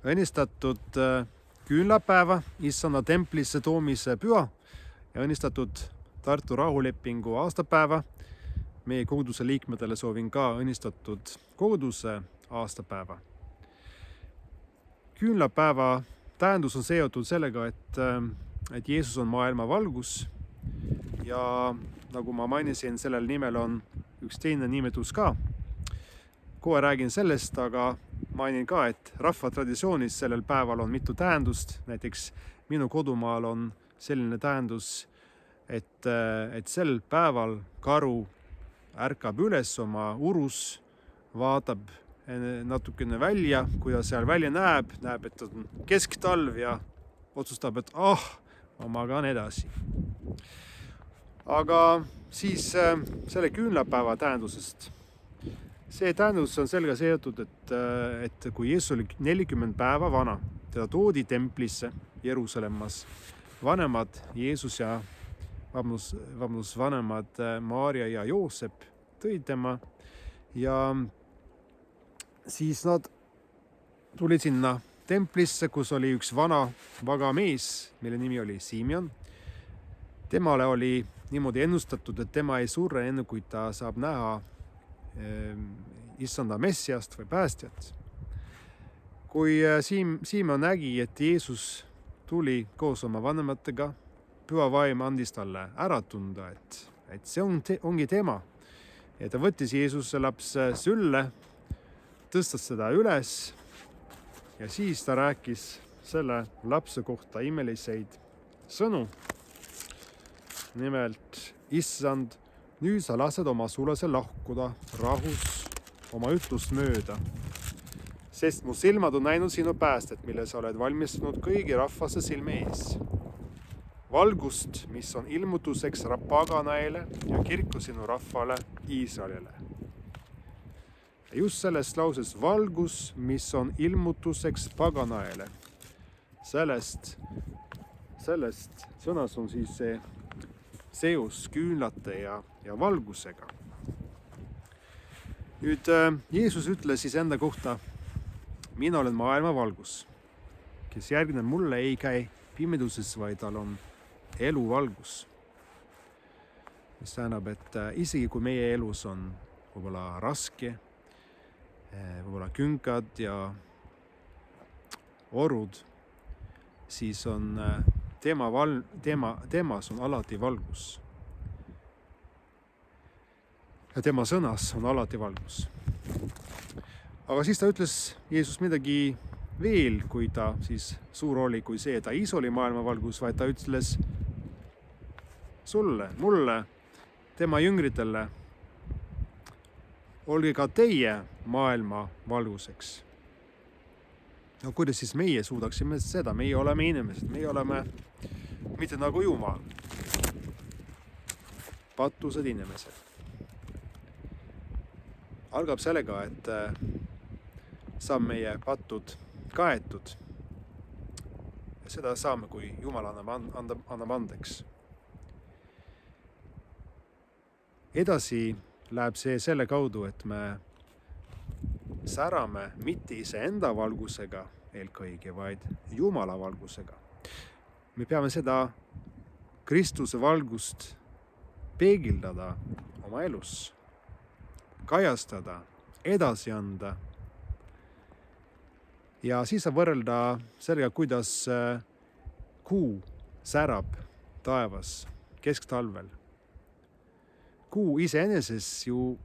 õnnistatud küünlapäeva, issanda templisse toomise püha ja õnnistatud Tartu rahulepingu aastapäeva. Meie koguduse liikmetele soovin ka õnnistatud koguduse aastapäeva. Küünlapäeva tähendus on seotud sellega, et Jeesus on maailma valgus ja nagu ma mainisin, sellel nimel on üks teine nimetus ka. Kohe räägin sellest, aga mainin ka, et rahva traditsioonis sellel päeval on mitu tähendust. Näiteks minu kodumaal on selline tähendus, et sel päeval karu ärkab üles oma urus, vaatab natukene välja, kui ta seal välja näeb, et on kesktalv ja otsustab, et ma magan edasi. Aga siis selle küünlapäeva tähendusest. See tähendus on sellega seotud, et kui Jeesus oli 40 päeva vana, teda toodi templisse Jeruusalemmas. Vanemad Jeesus ja vanemad Maarja ja Joosep tõid tema ja siis nad tulid sinna templisse, kus oli üks vaga mees, mille nimi oli Simeon. Temale oli niimoodi ennustatud, et tema ei surre enne, kui ta saab näha issanda messiast või päästjat. Kui Simeon nägi, et Jeesus tuli koos oma vanematega, püha vaim andis talle ära tunda, et see ongi tema. Ja ta võttis Jeesuse lapse sülle, tõstas seda üles ja siis ta rääkis selle lapse kohta imeliseid sõnu. Nimelt, issand, nüüd sa lased oma sulase lahkuda rahus oma ütlust mööda, sest mu silmad on näinud sinu päästet, mille sa oled valmistanud kõigi rahvaste silme ees. Valgust, mis on ilmutuseks paganaile ja kirku sinu rahvale Iisraelile. Ja just sellest lauses valgus, mis on ilmutuseks paganaile. Sellest sõnas on siis see seos küünlate ja valgusega. Nüüd Jeesus ütles siis enda kohta, mina olen maailma valgus, kes järgneb mulle ei käi pimeduses, vaid tal on eluvalgus. Mis tähendab, et isegi kui meie elus on võib-olla raske, võib-olla künkad ja orud, siis on temas on alati valgus. Ja tema sõnas on alati valgus. Aga siis ta ütles Jeesus midagi veel, kui ta siis suur oli, kui see, ta ise oli maailma valgus, vaid ta ütles mulle, tema jüngritele, olge ka teie maailma valguseks. No kuidas siis meie suudaksime seda? Meie oleme inimesed, meie oleme mitte nagu Jumal. Patused inimesed. Algab sellega, et saab meie patud kaetud. Ja seda saame, kui Jumal annab andeks. Edasi läheb see selle kaudu, et me särame mitte iseenda valgusega eelkõige, vaid Jumala valgusega. Me peame seda Kristuse valgust peegeldada oma elus, kajastada, edasi anda. Ja siis saab võrrelda sellega, kuidas kuu särab taevas kesktalvel. Kuu iseeneses ju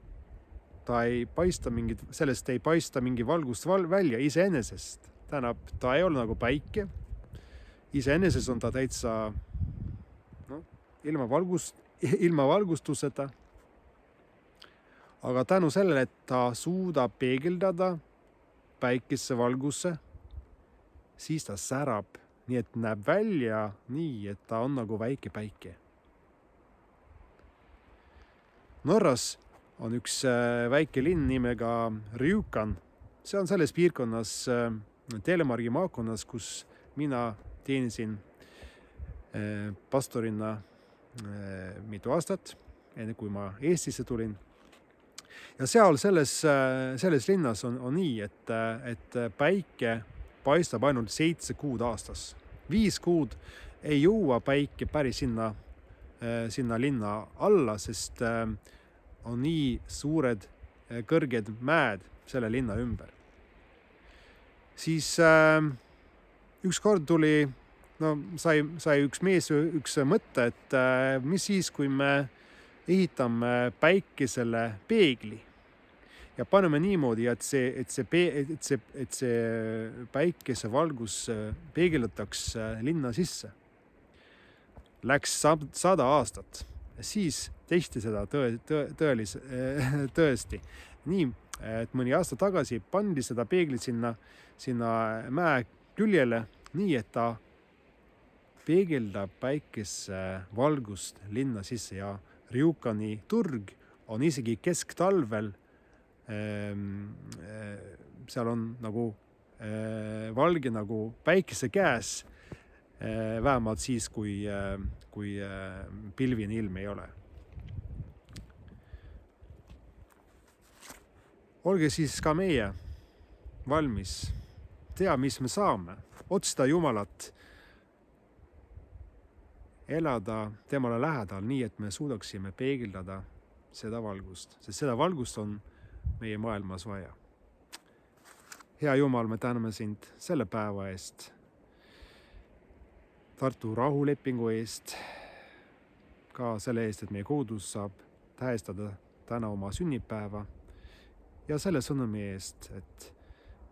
sellest ei paista mingi valgust välja iseenesest. Tähendab, ta ei ole nagu päike. Iseeneses on ta täitsa ilma valgustuseta. Aga tänu sellele, et ta suudab peegeldada päikesse valgusse, siis ta särab, nii et näeb välja nii, et ta on nagu väike päike. Norras on üks väike linn nimega Rjukan. See on selles piirkonnas, Telemargi maakonnas, kus mina teenisin pastorina mitu aastat, enne kui ma Eestisse tulin. Ja seal selles linnas on nii, et päike paistab ainult 7 kuud aastas. 5 kuud ei jõua päike päris sinna linna alla, sest on nii suured kõrged mäed selle linna ümber. Siis ükskord tuli, sai üks mees üks mõte, et mis siis, kui me ehitame päikesele peegli ja paneme niimoodi, et see päikesevalgus peegeldaks linna sisse. Läks 100 aastat. Siis tehti seda tõesti. Nii, et mõni aasta tagasi pandi seda peeglit sinna mäe küljele, nii et ta peegeldab päikesevalgust linna sisse ja Rjuukani turg on isegi kesktalvel. Seal on nagu valge nagu päikese käes, vähemalt siis, kui pilvine ilm ei ole. Olge siis ka meie valmis, tea, mis me saame, otsida Jumalat, elada temale lähedal, nii et me suudaksime peegeldada seda valgust, sest seda valgust on meie maailmas vaja. Hea Jumal, me täname sind selle päeva eest, Tartu rahulepingu eest, ka selle eest, et meie kodus saab tähistada täna oma sünnipäeva ja selle sõnumi eest, et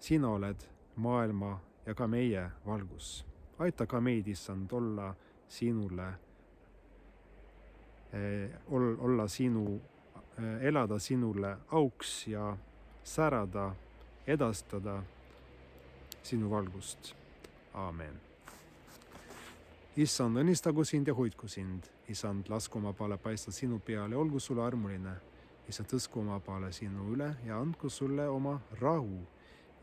sina oled maailma ja ka meie valgus. Aita ka meid, Issand, elada sinule auks ja särada, edastada sinu valgust. Aamen. Issand, õnnistagu sind ja hoidku sind. Issand, lasku oma peale paista sinu peale, olgu sulle armuline. Issand, tõsku oma peale sinu üle ja andku sulle oma rahu.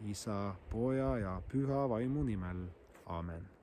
Isa, Poja ja Püha Vaimu nimel. Aamen.